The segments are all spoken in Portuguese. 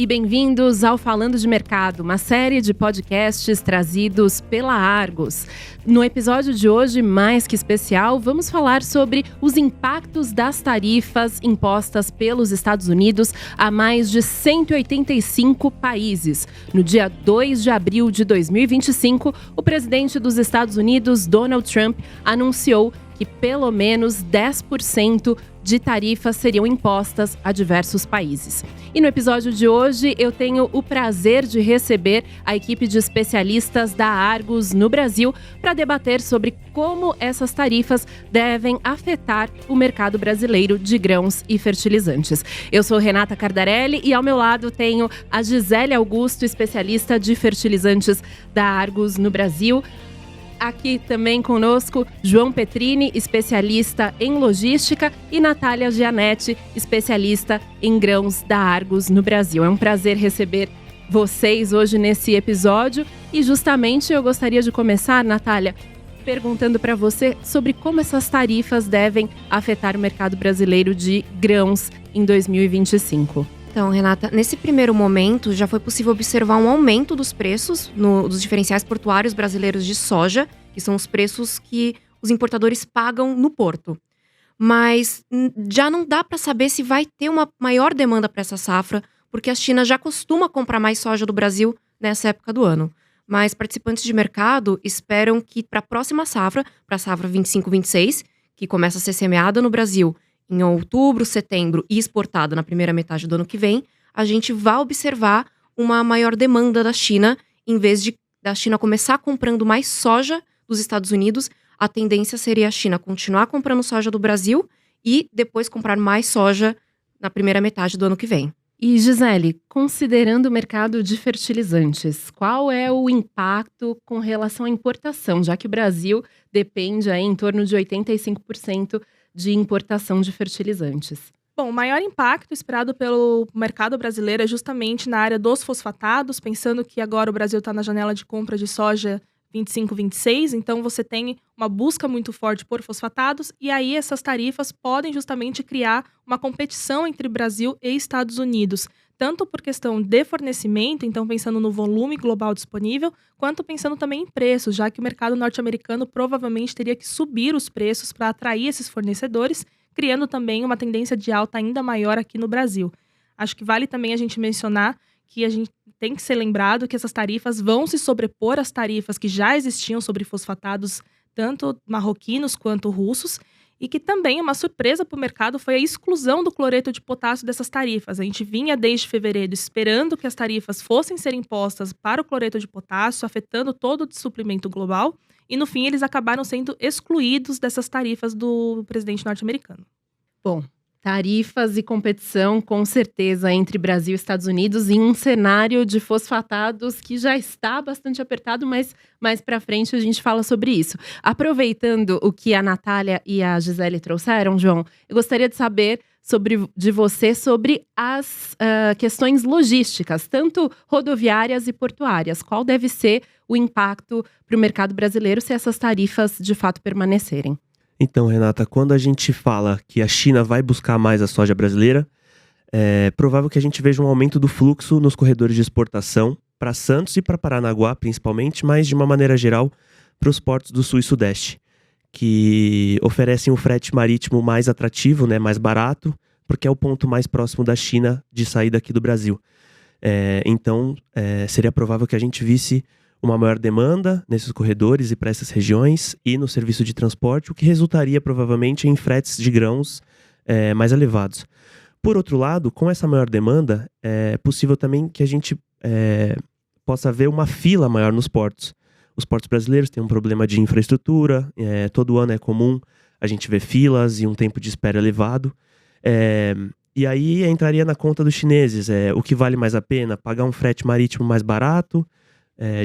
e bem-vindos ao Falando de Mercado, uma série de podcasts trazidos pela Argos. No episódio de hoje, mais que especial, vamos falar sobre os impactos das tarifas impostas pelos Estados Unidos a mais de 185 países. No dia 2 de abril de 2025, o presidente dos Estados Unidos, Donald Trump, anunciou que pelo menos 10% de tarifas seriam impostas a diversos países. E no episódio de hoje, eu tenho o prazer de receber a equipe de especialistas da Argos no Brasil para debater sobre como essas tarifas devem afetar o mercado brasileiro de grãos e fertilizantes. Eu sou Renata Cardarelli e ao meu lado tenho a Gisele Augusto, especialista de fertilizantes da Argos no Brasil. Aqui também conosco, João Petrini, especialista em logística, e Natália Gianetti, especialista em grãos da Argos no Brasil. É um prazer receber vocês hoje nesse episódio e justamente eu gostaria de começar, Natália, perguntando para você sobre como essas tarifas devem afetar o mercado brasileiro de grãos em 2025. Então, Renata, nesse primeiro momento já foi possível observar um aumento dos preços dos diferenciais portuários brasileiros de soja, que são os preços que os importadores pagam no porto. Mas já não dá para saber se vai ter uma maior demanda para essa safra, porque a China já costuma comprar mais soja do Brasil nessa época do ano. Mas participantes de mercado esperam que para a próxima safra, para a safra 25-26, que começa a ser semeada no Brasil em outubro, setembro e exportada na primeira metade do ano que vem, a gente vai observar uma maior demanda da China. Em vez da China começar comprando mais soja dos Estados Unidos, a tendência seria a China continuar comprando soja do Brasil e depois comprar mais soja na primeira metade do ano que vem. E Gisele, considerando o mercado de fertilizantes, qual é o impacto com relação à importação, já que o Brasil depende aí em torno de 85% de importação de fertilizantes? Bom, o maior impacto esperado pelo mercado brasileiro é justamente na área dos fosfatados, pensando que agora o Brasil está na janela de compra de soja 25-26, então você tem uma busca muito forte por fosfatados, e aí essas tarifas podem justamente criar uma competição entre Brasil e Estados Unidos, tanto por questão de fornecimento, então pensando no volume global disponível, quanto pensando também em preços, já que o mercado norte-americano provavelmente teria que subir os preços para atrair esses fornecedores, criando também uma tendência de alta ainda maior aqui no Brasil. Acho que vale também a gente mencionar que a gente tem que ser lembrado que essas tarifas vão se sobrepor às tarifas que já existiam sobre fosfatados, tanto marroquinos quanto russos, e que também uma surpresa para o mercado foi a exclusão do cloreto de potássio dessas tarifas. A gente vinha desde fevereiro esperando que as tarifas fossem ser impostas para o cloreto de potássio, afetando todo o suprimento global, e no fim eles acabaram sendo excluídos dessas tarifas do presidente norte-americano. Bom, tarifas e competição, com certeza, entre Brasil e Estados Unidos em um cenário de fosfatados que já está bastante apertado, mas mais para frente a gente fala sobre isso. Aproveitando o que a Natália e a Gisele trouxeram, João, eu gostaria de saber de você sobre as questões logísticas, tanto rodoviárias e portuárias. Qual deve ser o impacto para o mercado brasileiro se essas tarifas de fato permanecerem? Então, Renata, quando a gente fala que a China vai buscar mais a soja brasileira, é provável que a gente veja um aumento do fluxo nos corredores de exportação para Santos e para Paranaguá, principalmente, mas de uma maneira geral para os portos do Sul e Sudeste, que oferecem um frete marítimo mais atrativo, né, mais barato, porque é o ponto mais próximo da China de saída aqui do Brasil. Então, seria provável que a gente visse uma maior demanda nesses corredores e para essas regiões e no serviço de transporte, o que resultaria provavelmente em fretes de grãos mais elevados. Por outro lado, com essa maior demanda, é possível também que a gente possa ver uma fila maior nos portos. Os portos brasileiros têm um problema de infraestrutura, todo ano é comum a gente ver filas e um tempo de espera elevado. E aí entraria na conta dos chineses, o que vale mais a pena, pagar um frete marítimo mais barato,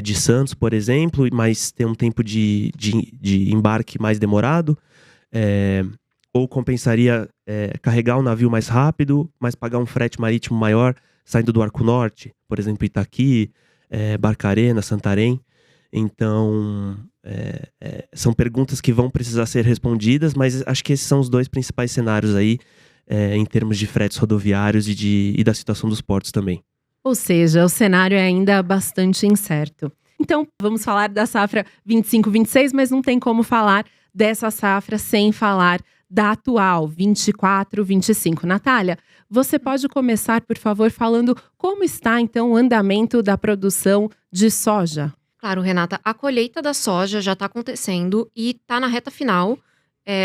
de Santos, por exemplo, mas ter um tempo de embarque mais demorado, ou compensaria carregar um navio mais rápido, mas pagar um frete marítimo maior saindo do Arco Norte, por exemplo, Itaqui, Barcarena, Santarém. Então, são perguntas que vão precisar ser respondidas, mas acho que esses são os dois principais cenários aí, em termos de fretes rodoviários e da situação dos portos também. Ou seja, o cenário é ainda bastante incerto. Então, vamos falar da safra 25-26, mas não tem como falar dessa safra sem falar da atual, 24-25. Natália, você pode começar, por favor, falando como está, então, o andamento da produção de soja? Claro, Renata, a colheita da soja já está acontecendo e está na reta final.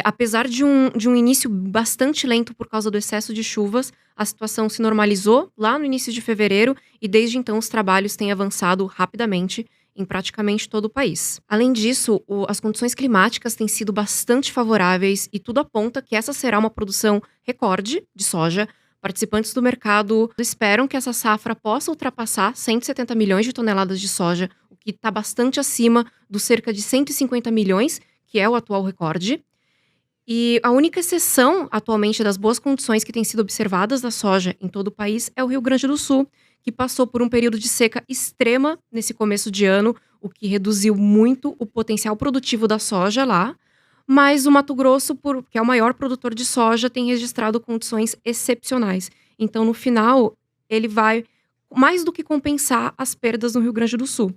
Apesar de um início bastante lento por causa do excesso de chuvas, a situação se normalizou lá no início de fevereiro e desde então os trabalhos têm avançado rapidamente em praticamente todo o país. Além disso, as condições climáticas têm sido bastante favoráveis e tudo aponta que essa será uma produção recorde de soja. Participantes do mercado esperam que essa safra possa ultrapassar 170 milhões de toneladas de soja, o que está bastante acima dos cerca de 150 milhões, que é o atual recorde. E a única exceção, atualmente, das boas condições que têm sido observadas da soja em todo o país é o Rio Grande do Sul, que passou por um período de seca extrema nesse começo de ano, o que reduziu muito o potencial produtivo da soja lá. Mas o Mato Grosso, que é o maior produtor de soja, tem registrado condições excepcionais. Então, no final, ele vai mais do que compensar as perdas no Rio Grande do Sul.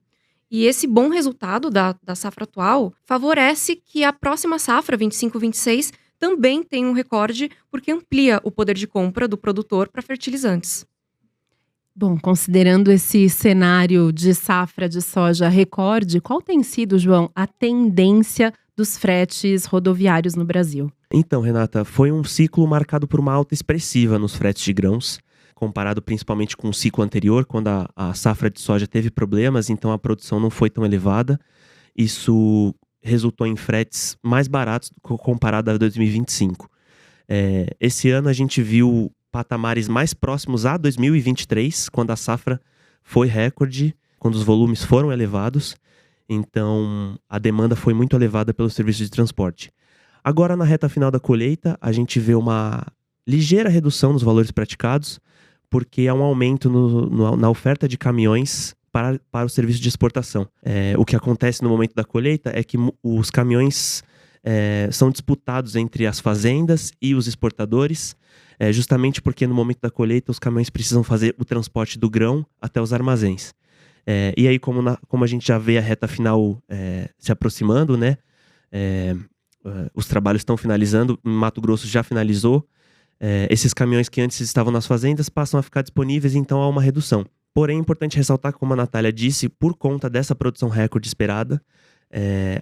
E esse bom resultado da safra atual favorece que a próxima safra, 25-26, também tenha um recorde, porque amplia o poder de compra do produtor para fertilizantes. Bom, considerando esse cenário de safra de soja recorde, qual tem sido, João, a tendência dos fretes rodoviários no Brasil? Então, Renata, foi um ciclo marcado por uma alta expressiva nos fretes de grãos, comparado principalmente com o ciclo anterior, quando a safra de soja teve problemas, então a produção não foi tão elevada. Isso resultou em fretes mais baratos comparado a 2025. Esse ano a gente viu patamares mais próximos a 2023, quando a safra foi recorde, quando os volumes foram elevados. Então, a demanda foi muito elevada pelos serviços de transporte. Agora, na reta final da colheita, a gente vê uma ligeira redução nos valores praticados, porque há um aumento na oferta de caminhões para o serviço de exportação. O que acontece no momento da colheita é que os caminhões são disputados entre as fazendas e os exportadores, justamente porque no momento da colheita os caminhões precisam fazer o transporte do grão até os armazéns. E aí, como a gente já vê a reta final se aproximando, né? Os trabalhos estão finalizando, Mato Grosso já finalizou. Esses caminhões que antes estavam nas fazendas passam a ficar disponíveis, então há uma redução. Porém, é importante ressaltar, como a Natália disse, por conta dessa produção recorde esperada,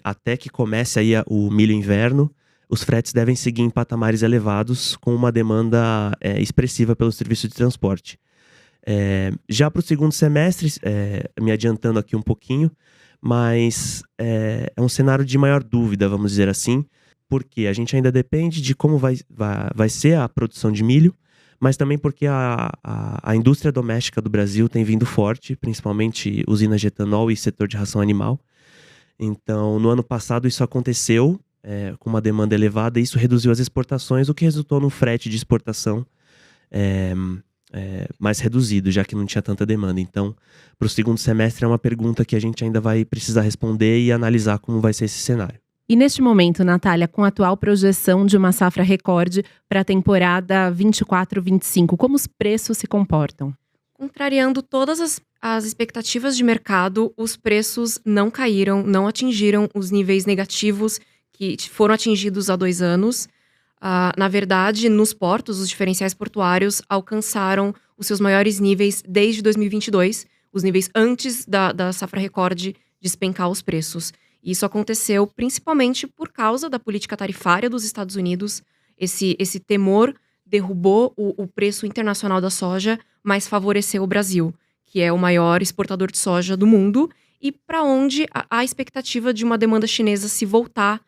até que comece aí o milho inverno, os fretes devem seguir em patamares elevados, com uma demanda expressiva pelo serviço de transporte. Já para o segundo semestre, me adiantando aqui um pouquinho, mas é um cenário de maior dúvida, vamos dizer assim, porque a gente ainda depende de como vai ser a produção de milho, mas também porque a indústria doméstica do Brasil tem vindo forte, principalmente usinas de etanol e setor de ração animal. Então, no ano passado isso aconteceu com uma demanda elevada e isso reduziu as exportações, o que resultou num frete de exportação mais reduzido, já que não tinha tanta demanda. Então, para o segundo semestre é uma pergunta que a gente ainda vai precisar responder e analisar como vai ser esse cenário. E neste momento, Natália, com a atual projeção de uma safra recorde para a temporada 24-25, como os preços se comportam? Contrariando todas as expectativas de mercado, os preços não caíram, não atingiram os níveis negativos que foram atingidos há 2 anos. Na verdade, nos portos, os diferenciais portuários alcançaram os seus maiores níveis desde 2022, os níveis antes da safra recorde despencar os preços. Isso aconteceu principalmente por causa da política tarifária dos Estados Unidos. Esse temor derrubou o preço internacional da soja, mas favoreceu o Brasil, que é o maior exportador de soja do mundo, e para onde há a expectativa de uma demanda chinesa se voltar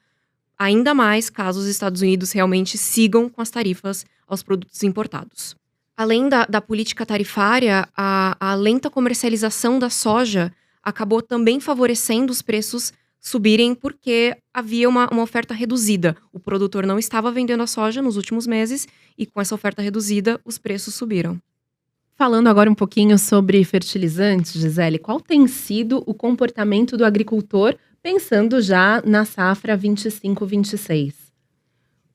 ainda mais caso os Estados Unidos realmente sigam com as tarifas aos produtos importados. Além da política tarifária, a lenta comercialização da soja acabou também favorecendo os preços subirem porque havia uma oferta reduzida. O produtor não estava vendendo a soja nos últimos meses e com essa oferta reduzida, os preços subiram. Falando agora um pouquinho sobre fertilizantes, Gisele, qual tem sido o comportamento do agricultor pensando já na safra 25-26?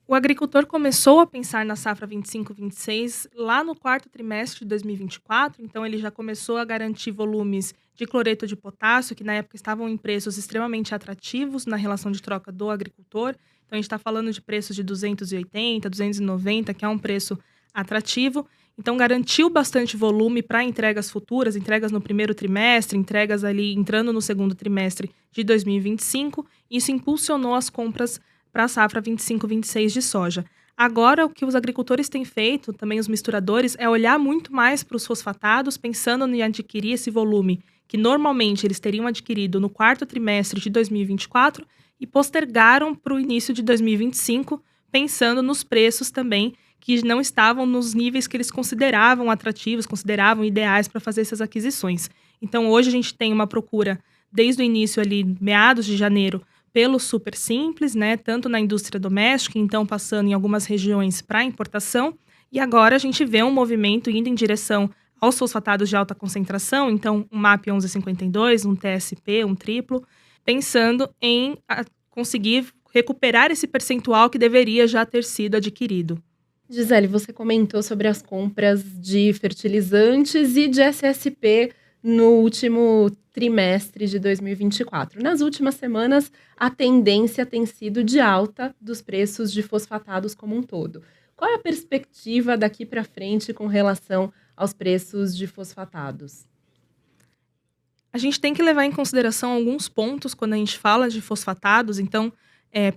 O O agricultor começou a pensar na safra 25-26 lá no quarto trimestre de 2024, então ele já começou a garantir volumes de cloreto de potássio, que na época estavam em preços extremamente atrativos na relação de troca do agricultor. Então a gente está falando de preços de 280, 290, que é um preço atrativo. Então garantiu bastante volume para entregas futuras, entregas no primeiro trimestre, entregas ali entrando no segundo trimestre de 2025. Isso impulsionou as compras para a safra 25-26 de soja. Agora, o que os agricultores têm feito, também os misturadores, é olhar muito mais para os fosfatados, pensando em adquirir esse volume que normalmente eles teriam adquirido no quarto trimestre de 2024 e postergaram para o início de 2025, pensando nos preços também que não estavam nos níveis que eles consideravam atrativos, consideravam ideais para fazer essas aquisições. Então, hoje a gente tem uma procura, desde o início ali, meados de janeiro, pelo super simples, né, tanto na indústria doméstica, então passando em algumas regiões para importação, e agora a gente vê um movimento indo em direção aos fosfatados de alta concentração, então um MAP 1152, um TSP, um triplo, pensando em conseguir recuperar esse percentual que deveria já ter sido adquirido. Gisele, você comentou sobre as compras de fertilizantes e de SSP no último trimestre de 2024. Nas últimas semanas, a tendência tem sido de alta dos preços de fosfatados como um todo. Qual é a perspectiva daqui para frente com relação aos preços de fosfatados? A gente tem que levar em consideração alguns pontos quando a gente fala de fosfatados. Então,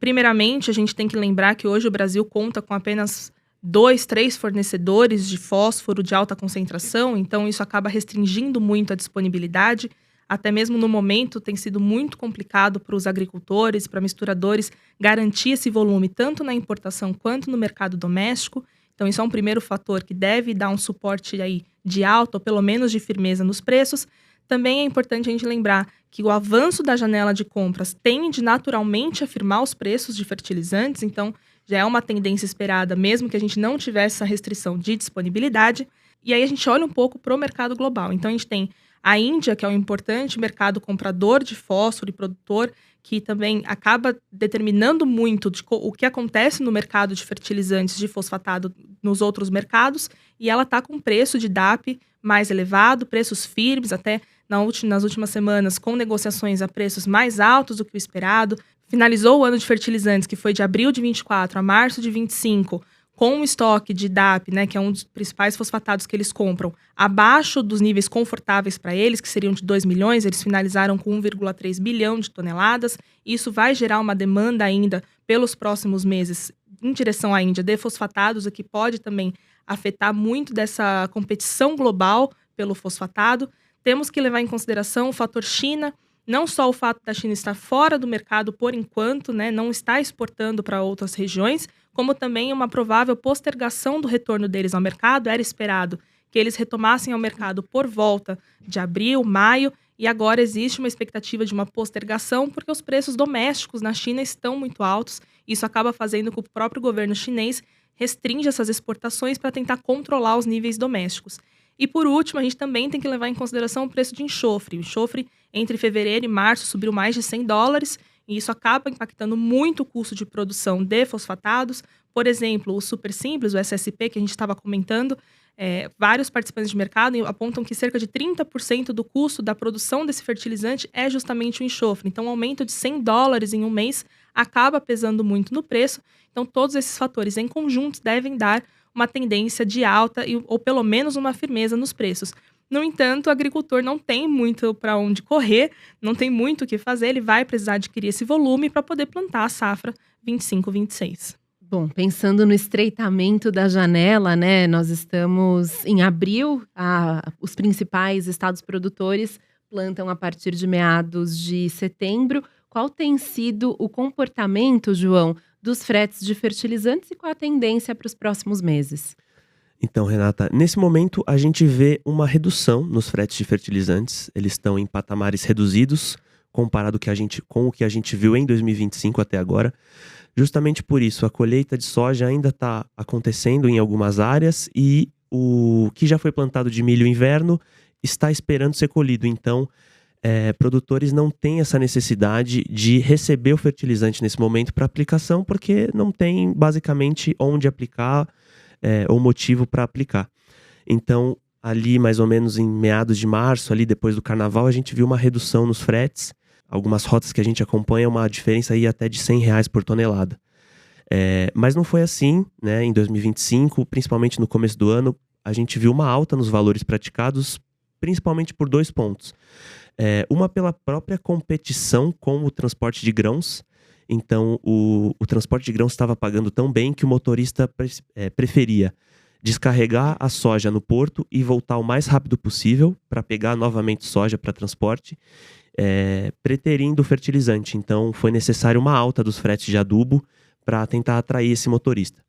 primeiramente, a gente tem que lembrar que hoje o Brasil conta com apenas 2, 3 fornecedores de fósforo de alta concentração, então isso acaba restringindo muito a disponibilidade. Até mesmo no momento tem sido muito complicado para os agricultores, para misturadores, garantir esse volume tanto na importação quanto no mercado doméstico. Então isso é um primeiro fator que deve dar um suporte aí de alta ou pelo menos de firmeza nos preços. Também é importante a gente lembrar que o avanço da janela de compras tende naturalmente a firmar os preços de fertilizantes, então já é uma tendência esperada, mesmo que a gente não tivesse essa restrição de disponibilidade. E aí a gente olha um pouco para o mercado global. Então a gente tem a Índia, que é um importante mercado comprador de fósforo e produtor, que também acaba determinando muito o que acontece no mercado de fertilizantes de fosfatado nos outros mercados, e ela está com preço de DAP mais elevado, preços firmes, até nas últimas semanas, com negociações a preços mais altos do que o esperado. Finalizou o ano de fertilizantes, que foi de abril de 24 a março de 25, com um estoque de DAP, né, que é um dos principais fosfatados que eles compram, abaixo dos níveis confortáveis para eles, que seriam de 2 milhões, eles finalizaram com 1,3 bilhão de toneladas. Isso vai gerar uma demanda ainda pelos próximos meses em direção à Índia de fosfatados, o que pode também afetar muito dessa competição global pelo fosfatado. Temos que levar em consideração o fator China, não só o fato da China estar fora do mercado por enquanto, né, não está exportando para outras regiões, como também uma provável postergação do retorno deles ao mercado. Era esperado que eles retomassem ao mercado por volta de abril, maio, e agora existe uma expectativa de uma postergação porque os preços domésticos na China estão muito altos. Isso acaba fazendo com que o próprio governo chinês restrinja essas exportações para tentar controlar os níveis domésticos. E por último, a gente também tem que levar em consideração o preço de enxofre. O enxofre, entre fevereiro e março, subiu mais de $100, e isso acaba impactando muito o custo de produção de fosfatados. Por exemplo, o super simples, o SSP, que a gente estava comentando, vários participantes de mercado apontam que cerca de 30% do custo da produção desse fertilizante é justamente o enxofre. Então, um aumento de $100 em um mês acaba pesando muito no preço. Então, todos esses fatores em conjunto devem dar uma tendência de alta ou pelo menos uma firmeza nos preços. No entanto, o agricultor não tem muito para onde correr, não tem muito o que fazer, ele vai precisar adquirir esse volume para poder plantar a safra 25-26. Bom, pensando no estreitamento da janela, né, nós estamos em abril, os principais estados produtores plantam a partir de meados de setembro. Qual tem sido o comportamento, João, dos fretes de fertilizantes e qual a tendência para os próximos meses? Então, Renata, nesse momento a gente vê uma redução nos fretes de fertilizantes. Eles estão em patamares reduzidos comparado com o que a gente viu em 2025 até agora. Justamente por isso, a colheita de soja ainda está acontecendo em algumas áreas e o que já foi plantado de milho inverno está esperando ser colhido. Então, produtores não têm essa necessidade de receber o fertilizante nesse momento para aplicação, porque não tem basicamente onde aplicar ou motivo para aplicar. Então, ali mais ou menos em meados de março, ali depois do carnaval, a gente viu uma redução nos fretes. Algumas rotas que a gente acompanha, uma diferença aí até de R$100 por tonelada. Mas não foi assim, né? Em 2025, principalmente no começo do ano, a gente viu uma alta nos valores praticados, principalmente por 2 pontos. Uma pela própria competição com o transporte de grãos. Então, o transporte de grãos estava pagando tão bem que o motorista preferia descarregar a soja no porto e voltar o mais rápido possível para pegar novamente soja para transporte, preterindo o fertilizante. Então, foi necessário uma alta dos fretes de adubo para tentar atrair esse motorista.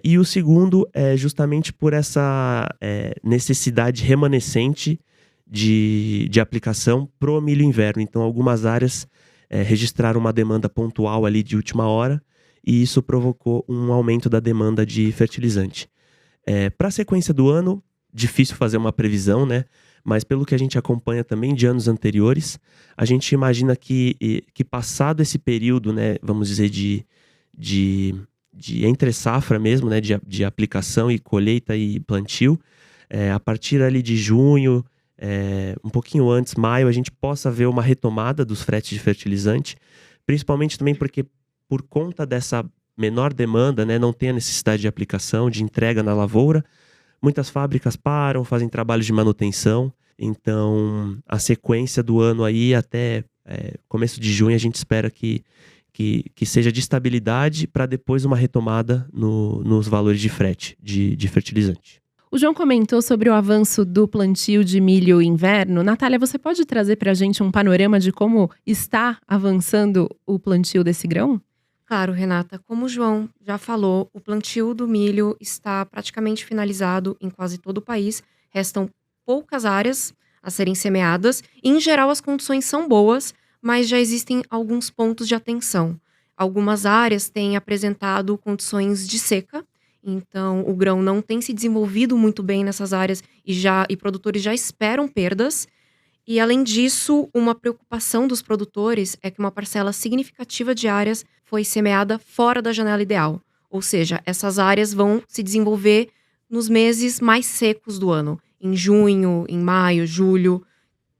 E o segundo é justamente por essa necessidade remanescente de aplicação pro milho inverno. Então, algumas áreas registraram uma demanda pontual ali de última hora e isso provocou um aumento da demanda de fertilizante. Para a sequência do ano, difícil fazer uma previsão, né? Mas pelo que a gente acompanha também de anos anteriores, a gente imagina que passado esse período, né, vamos dizer, de entre safra mesmo, né, de aplicação e colheita e plantio, a partir ali de junho, um pouquinho antes, maio, a gente possa ver uma retomada dos fretes de fertilizante, principalmente também porque por conta dessa menor demanda, né, não tem a necessidade de aplicação, de entrega na lavoura, muitas fábricas param, fazem trabalhos de manutenção, então a sequência do ano aí até começo de junho a gente espera que seja de estabilidade para depois uma retomada nos valores de frete de fertilizante. O João comentou sobre o avanço do plantio de milho inverno. Natália, você pode trazer para a gente um panorama de como está avançando o plantio desse grão? Claro, Renata. Como o João já falou, o plantio do milho está praticamente finalizado em quase todo o país. Restam poucas áreas a serem semeadas. Em geral, as condições são boas, mas já existem alguns pontos de atenção. Algumas áreas têm apresentado condições de seca, então o grão não tem se desenvolvido muito bem nessas áreas e produtores já esperam perdas. E além disso, uma preocupação dos produtores é que uma parcela significativa de áreas foi semeada fora da janela ideal. Ou seja, essas áreas vão se desenvolver nos meses mais secos do ano, em junho, em maio, julho.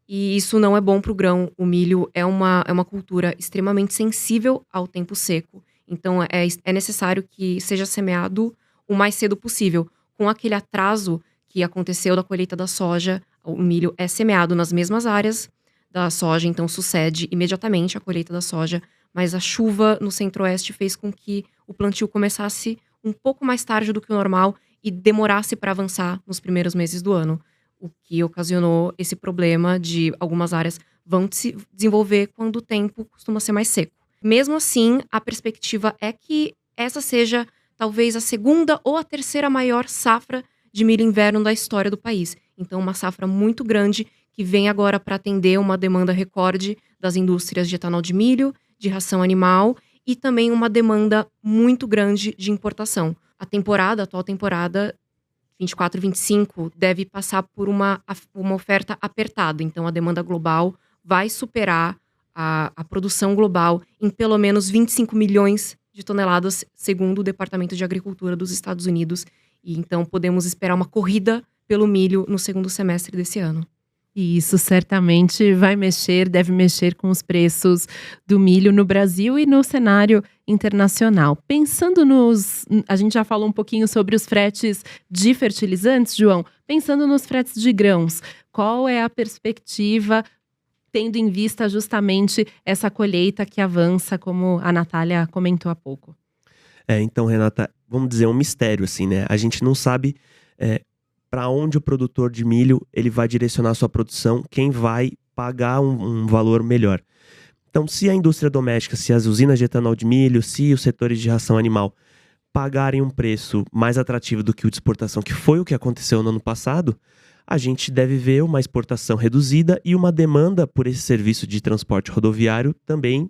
E isso não é bom para o grão. O milho é uma cultura extremamente sensível ao tempo seco. Então, é necessário que seja semeado o mais cedo possível. Com aquele atraso que aconteceu da colheita da soja, o milho é semeado nas mesmas áreas da soja, então sucede imediatamente a colheita da soja. Mas a chuva no centro-oeste fez com que o plantio começasse um pouco mais tarde do que o normal e demorasse para avançar nos primeiros meses do ano. O que ocasionou esse problema de algumas áreas vão se desenvolver quando o tempo costuma ser mais seco. Mesmo assim, a perspectiva é que essa seja talvez a segunda ou a terceira maior safra de milho inverno da história do país. Então, uma safra muito grande que vem agora para atender uma demanda recorde das indústrias de etanol de milho, de ração animal e também uma demanda muito grande de importação. A atual temporada 24-25 deve passar por uma oferta apertada. Então, a demanda global vai superar a produção global em pelo menos 25 milhões de toneladas, segundo o Departamento de Agricultura dos Estados Unidos. E então, podemos esperar uma corrida pelo milho no segundo semestre desse ano. E isso certamente deve mexer com os preços do milho no Brasil e no cenário internacional. Pensando a gente já falou um pouquinho sobre os fretes de fertilizantes, João. Pensando nos fretes de grãos, qual é a perspectiva, tendo em vista justamente essa colheita que avança, como a Natália comentou há pouco? Então, Renata, vamos dizer um mistério, assim, né? A gente não sabe para onde o produtor de milho ele vai direcionar sua produção, quem vai pagar um valor melhor. Então, se a indústria doméstica, se as usinas de etanol de milho, se os setores de ração animal pagarem um preço mais atrativo do que o de exportação, que foi o que aconteceu no ano passado, a gente deve ver uma exportação reduzida e uma demanda por esse serviço de transporte rodoviário também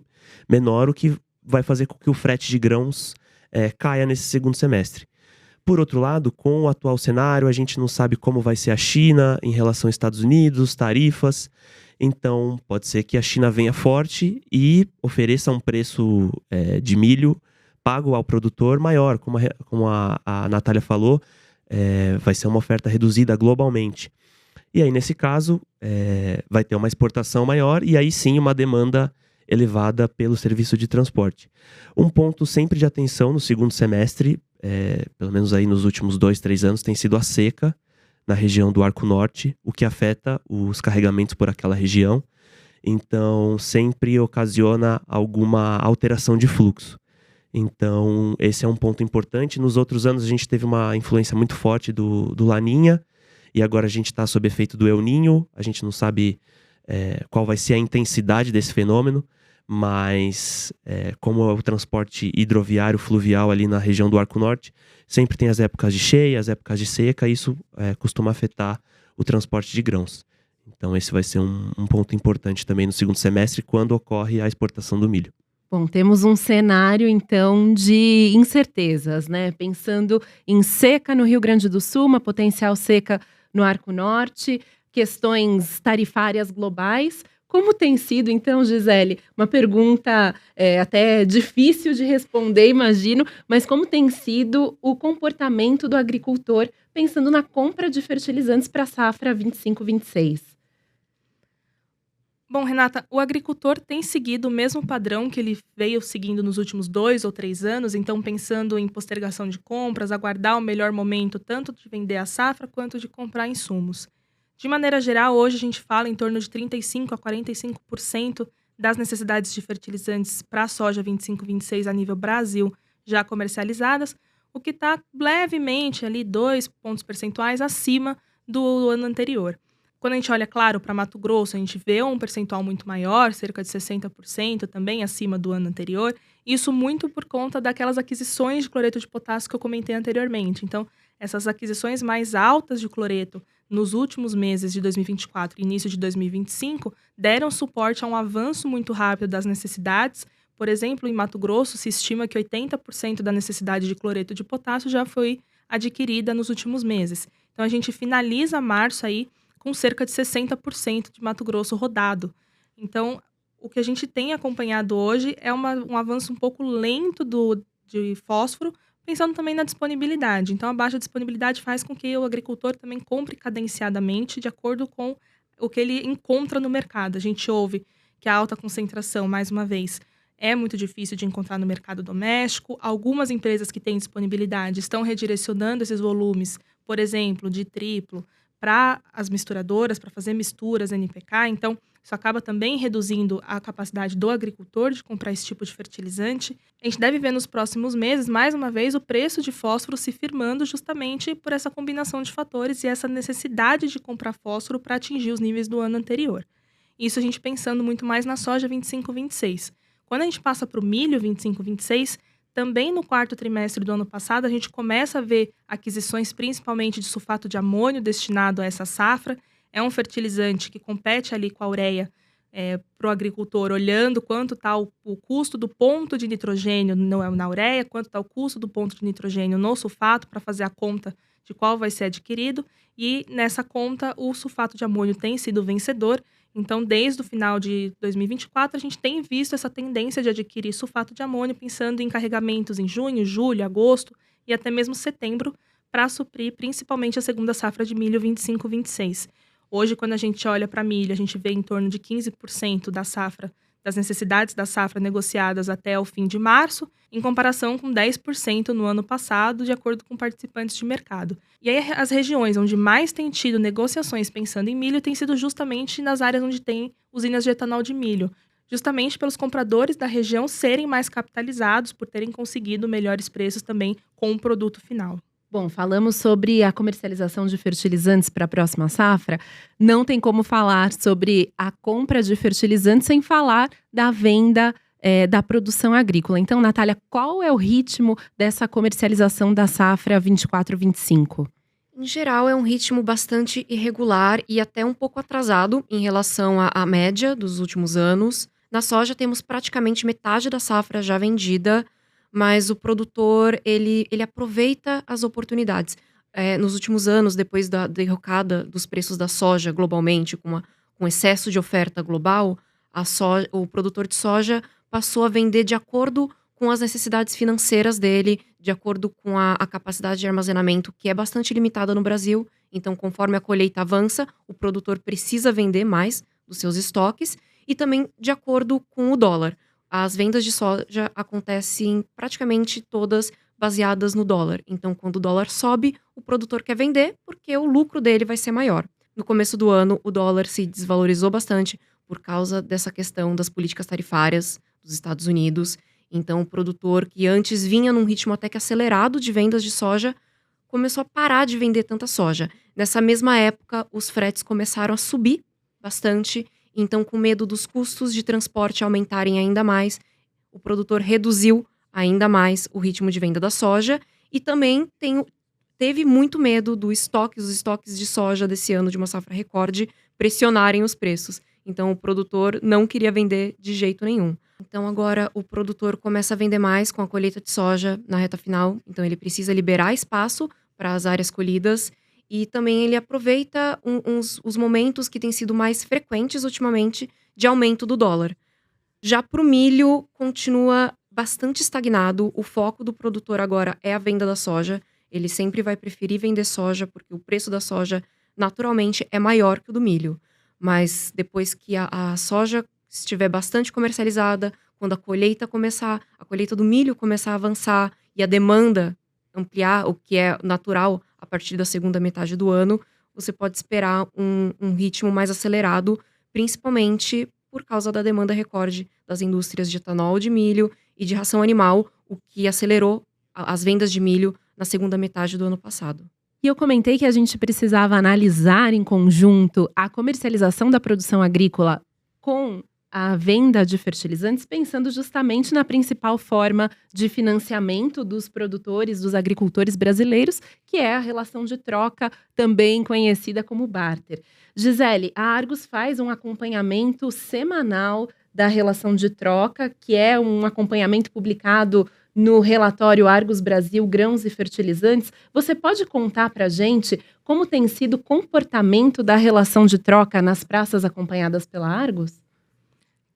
menor, o que vai fazer com que o frete de grãos caia nesse segundo semestre. Por outro lado, com o atual cenário, a gente não sabe como vai ser a China em relação aos Estados Unidos, tarifas. Então, pode ser que a China venha forte e ofereça um preço de milho pago ao produtor maior. Como a Natália falou, vai ser uma oferta reduzida globalmente. E aí, nesse caso, vai ter uma exportação maior e aí sim uma demanda elevada pelo serviço de transporte. Um ponto sempre de atenção no segundo semestre, pelo menos aí nos últimos 2-3 anos, tem sido a seca na região do Arco Norte, o que afeta os carregamentos por aquela região. Então, sempre ocasiona alguma alteração de fluxo. Então, esse é um ponto importante. Nos outros anos, a gente teve uma influência muito forte do Laninha, e agora a gente está sob efeito do El Niño. A gente não sabe qual vai ser a intensidade desse fenômeno, mas como é o transporte hidroviário, fluvial ali na região do Arco Norte, sempre tem as épocas de cheia, as épocas de seca, e isso costuma afetar o transporte de grãos. Então esse vai ser um ponto importante também no segundo semestre, quando ocorre a exportação do milho. Bom, temos um cenário, então, de incertezas, né? Pensando em seca no Rio Grande do Sul, uma potencial seca no Arco Norte, questões tarifárias globais. Como tem sido, então, Gisele, uma pergunta até difícil de responder, imagino, mas como tem sido o comportamento do agricultor pensando na compra de fertilizantes para a safra 25-26? Bom, Renata, o agricultor tem seguido o mesmo padrão que ele veio seguindo nos últimos 2 ou 3 anos, então pensando em postergação de compras, aguardar o melhor momento tanto de vender a safra quanto de comprar insumos. De maneira geral, hoje a gente fala em torno de 35% a 45% das necessidades de fertilizantes para a soja 25-26 a nível Brasil já comercializadas, o que está levemente ali 2 pontos percentuais acima do ano anterior. Quando a gente olha, claro, para Mato Grosso, a gente vê um percentual muito maior, cerca de 60%, também acima do ano anterior. Isso muito por conta daquelas aquisições de cloreto de potássio que eu comentei anteriormente. Então, essas aquisições mais altas de cloreto nos últimos meses de 2024 e início de 2025 deram suporte a um avanço muito rápido das necessidades. Por exemplo, em Mato Grosso, se estima que 80% da necessidade de cloreto de potássio já foi adquirida nos últimos meses. Então, a gente finaliza março aí com cerca de 60% de Mato Grosso rodado. Então, o que a gente tem acompanhado hoje é um avanço um pouco lento de fósforo, pensando também na disponibilidade. Então, a baixa disponibilidade faz com que o agricultor também compre cadenciadamente de acordo com o que ele encontra no mercado. A gente ouve que a alta concentração, mais uma vez, é muito difícil de encontrar no mercado doméstico. Algumas empresas que têm disponibilidade estão redirecionando esses volumes, por exemplo, de triplo, para as misturadoras, para fazer misturas NPK. Então, isso acaba também reduzindo a capacidade do agricultor de comprar esse tipo de fertilizante. A gente deve ver nos próximos meses, mais uma vez, o preço de fósforo se firmando justamente por essa combinação de fatores e essa necessidade de comprar fósforo para atingir os níveis do ano anterior. Isso a gente pensando muito mais na soja 25-26. Quando a gente passa para o milho 25-26, também no quarto trimestre do ano passado, a gente começa a ver aquisições principalmente de sulfato de amônio destinado a essa safra. É um fertilizante que compete ali com a ureia para o agricultor, olhando quanto está o custo do ponto de nitrogênio na ureia, quanto está o custo do ponto de nitrogênio no sulfato, para fazer a conta de qual vai ser adquirido. E nessa conta, o sulfato de amônio tem sido vencedor. Então, desde o final de 2024, a gente tem visto essa tendência de adquirir sulfato de amônio, pensando em carregamentos em junho, julho, agosto e até mesmo setembro, para suprir principalmente a segunda safra de milho 25-26. Hoje, quando a gente olha para milho, a gente vê em torno de 15% da safra, das necessidades da safra negociadas até o fim de março, em comparação com 10% no ano passado, de acordo com participantes de mercado. E aí, as regiões onde mais tem tido negociações pensando em milho tem sido justamente nas áreas onde tem usinas de etanol de milho, justamente pelos compradores da região serem mais capitalizados por terem conseguido melhores preços também com o produto final. Bom, falamos sobre a comercialização de fertilizantes para a próxima safra. Não tem como falar sobre a compra de fertilizantes sem falar da venda da produção agrícola. Então, Natália, qual é o ritmo dessa comercialização da safra 24-25? Em geral, é um ritmo bastante irregular e até um pouco atrasado em relação à média dos últimos anos. Na soja, temos praticamente metade da safra já vendida, mas o produtor, ele aproveita as oportunidades. Nos últimos anos, depois da derrocada dos preços da soja globalmente, com com excesso de oferta global, o produtor de soja passou a vender de acordo com as necessidades financeiras dele, de acordo com a capacidade de armazenamento, que é bastante limitada no Brasil. Então, conforme a colheita avança, o produtor precisa vender mais dos seus estoques e também de acordo com o dólar. As vendas de soja acontecem praticamente todas baseadas no dólar. Então, quando o dólar sobe, o produtor quer vender porque o lucro dele vai ser maior. No começo do ano, o dólar se desvalorizou bastante por causa dessa questão das políticas tarifárias dos Estados Unidos. Então, o produtor que antes vinha num ritmo até que acelerado de vendas de soja, começou a parar de vender tanta soja. Nessa mesma época, os fretes começaram a subir bastante. Então, com medo dos custos de transporte aumentarem ainda mais, o produtor reduziu ainda mais o ritmo de venda da soja. E também teve muito medo dos estoques de soja desse ano de uma safra recorde pressionarem os preços. Então, o produtor não queria vender de jeito nenhum. Então, agora o produtor começa a vender mais com a colheita de soja na reta final. Então, ele precisa liberar espaço para as áreas colhidas. E também ele aproveita os momentos que têm sido mais frequentes ultimamente de aumento do dólar. Já para o milho, continua bastante estagnado. O foco do produtor agora é a venda da soja. Ele sempre vai preferir vender soja, porque o preço da soja, naturalmente, é maior que o do milho. Mas depois que a soja estiver bastante comercializada, quando a colheita do milho começar a avançar e a demanda ampliar, o que é natural a partir da segunda metade do ano, você pode esperar um ritmo mais acelerado, principalmente por causa da demanda recorde das indústrias de etanol de milho e de ração animal, o que acelerou as vendas de milho na segunda metade do ano passado. E eu comentei que a gente precisava analisar em conjunto a comercialização da produção agrícola com a venda de fertilizantes, pensando justamente na principal forma de financiamento dos produtores, dos agricultores brasileiros, que é a relação de troca, também conhecida como barter. Gisele, a Argos faz um acompanhamento semanal da relação de troca, que é um acompanhamento publicado no relatório Argos Brasil Grãos e Fertilizantes. Você pode contar para a gente como tem sido o comportamento da relação de troca nas praças acompanhadas pela Argos?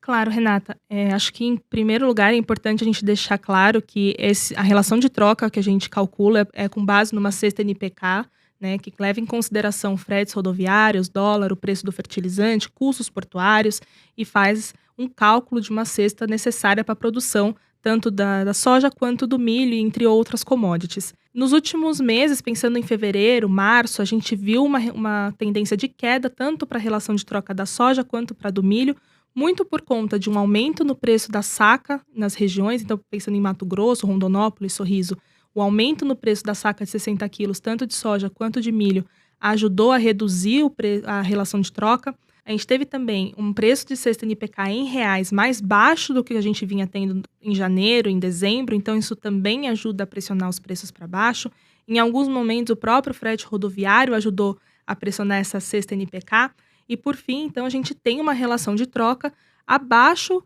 Claro, Renata. Acho que, em primeiro lugar, é importante a gente deixar claro que a relação de troca que a gente calcula é com base numa cesta NPK, né, que leva em consideração fretes rodoviários, dólar, o preço do fertilizante, custos portuários, e faz um cálculo de uma cesta necessária para a produção tanto da soja quanto do milho, entre outras commodities. Nos últimos meses, pensando em fevereiro, março, a gente viu uma tendência de queda tanto para a relação de troca da soja quanto para a do milho, muito por conta de um aumento no preço da saca nas regiões. Então, pensando em Mato Grosso, Rondonópolis, Sorriso, o aumento no preço da saca de 60 quilos, tanto de soja quanto de milho, ajudou a reduzir a relação de troca. A gente teve também um preço de cesta NPK em reais mais baixo do que a gente vinha tendo em janeiro, em dezembro, então isso também ajuda a pressionar os preços para baixo. Em alguns momentos, o próprio frete rodoviário ajudou a pressionar essa cesta NPK. E, por fim, então, a gente tem uma relação de troca abaixo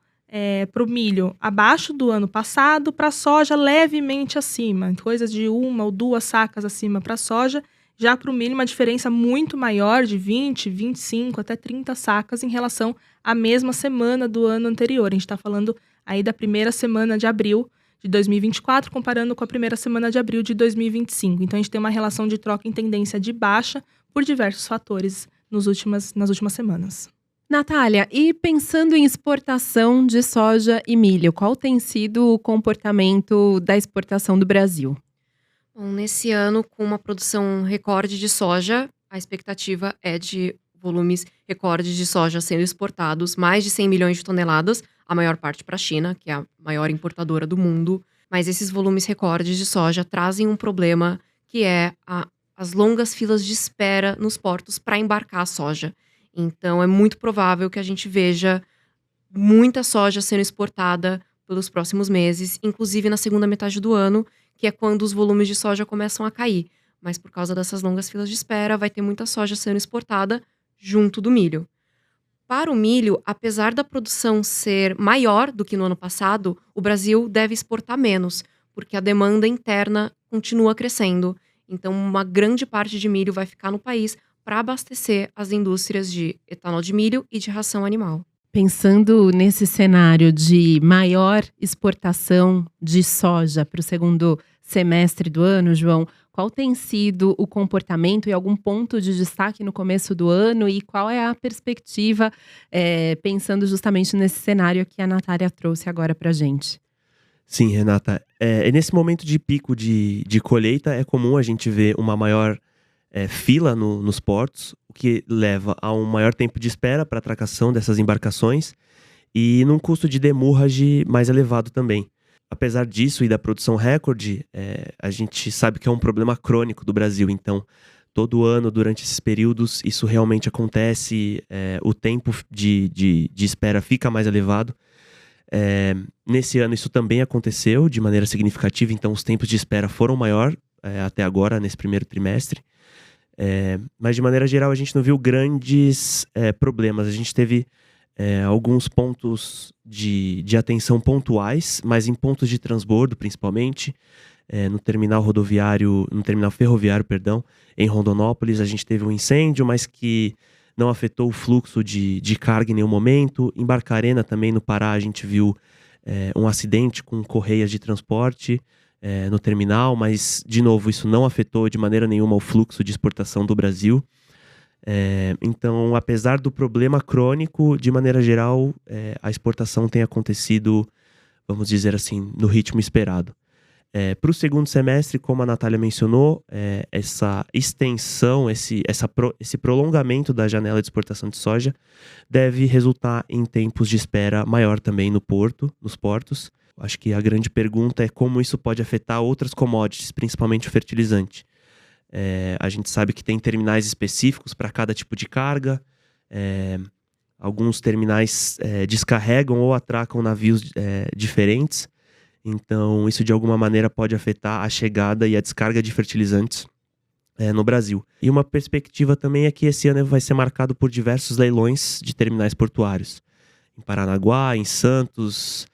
para o milho, abaixo do ano passado, para a soja levemente acima, coisas de 1 ou 2 sacas acima para a soja. Já para o milho, uma diferença muito maior, de 20, 25, até 30 sacas em relação à mesma semana do ano anterior. A gente está falando aí da primeira semana de abril de 2024, comparando com a primeira semana de abril de 2025. Então, a gente tem uma relação de troca em tendência de baixa por diversos fatores nas últimas semanas. Natália, e pensando em exportação de soja e milho, qual tem sido o comportamento da exportação do Brasil? Bom, nesse ano, com uma produção recorde de soja, a expectativa é de volumes recordes de soja sendo exportados, mais de 100 milhões de toneladas, a maior parte para a China, que é a maior importadora do mundo. Mas esses volumes recordes de soja trazem um problema, que é as longas filas de espera nos portos para embarcar a soja. Então, é muito provável que a gente veja muita soja sendo exportada pelos próximos meses, inclusive na segunda metade do ano, que é quando os volumes de soja começam a cair. Mas por causa dessas longas filas de espera, vai ter muita soja sendo exportada junto do milho. Para o milho, apesar da produção ser maior do que no ano passado, o Brasil deve exportar menos, porque a demanda interna continua crescendo. Então, uma grande parte de milho vai ficar no país para abastecer as indústrias de etanol de milho e de ração animal. Pensando nesse cenário de maior exportação de soja para o segundo semestre do ano, João, qual tem sido o comportamento e algum ponto de destaque no começo do ano e qual é a perspectiva, pensando justamente nesse cenário que a Natália trouxe agora para a gente? Sim, Renata. Nesse momento de pico de colheita, é comum a gente ver uma maior fila nos portos, o que leva a um maior tempo de espera para a atracação dessas embarcações e num custo de demurrage mais elevado também. Apesar disso e da produção recorde, a gente sabe que é um problema crônico do Brasil, então todo ano, durante esses períodos, isso realmente acontece, o tempo de espera fica mais elevado. Nesse ano isso também aconteceu de maneira significativa, então os tempos de espera foram maior até agora, nesse primeiro trimestre. Mas de maneira geral a gente não viu grandes problemas. A gente teve alguns pontos de atenção pontuais, mas em pontos de transbordo principalmente. No terminal ferroviário, em Rondonópolis, a gente teve um incêndio, mas que não afetou o fluxo de carga em nenhum momento. Em Barcarena também, no Pará, a gente viu um acidente com correias de transporte no terminal, mas, de novo, isso não afetou de maneira nenhuma o fluxo de exportação do Brasil. Então, apesar do problema crônico, de maneira geral, a exportação tem acontecido, vamos dizer assim, no ritmo esperado. Para o segundo semestre, como a Natália mencionou, essa extensão, esse prolongamento da janela de exportação de soja deve resultar em tempos de espera maior também nos portos. Acho que a grande pergunta é como isso pode afetar outras commodities, principalmente o fertilizante. A gente sabe que tem terminais específicos para cada tipo de carga. Alguns terminais descarregam ou atracam navios diferentes. Então, isso de alguma maneira pode afetar a chegada e a descarga de fertilizantes no Brasil. E uma perspectiva também é que esse ano vai ser marcado por diversos leilões de terminais portuários. Em Paranaguá, em Santos,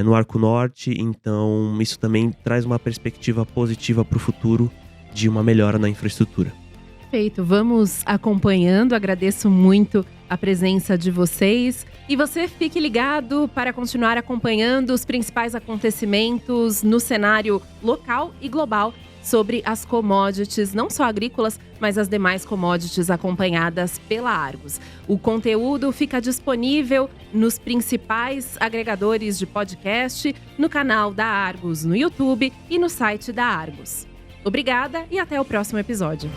no Arco Norte. Então, isso também traz uma perspectiva positiva para o futuro de uma melhora na infraestrutura. Perfeito, vamos acompanhando, agradeço muito a presença de vocês. E você fique ligado para continuar acompanhando os principais acontecimentos no cenário local e global sobre as commodities, não só agrícolas, mas as demais commodities acompanhadas pela Argos. O conteúdo fica disponível nos principais agregadores de podcast, no canal da Argos no YouTube e no site da Argos. Obrigada e até o próximo episódio.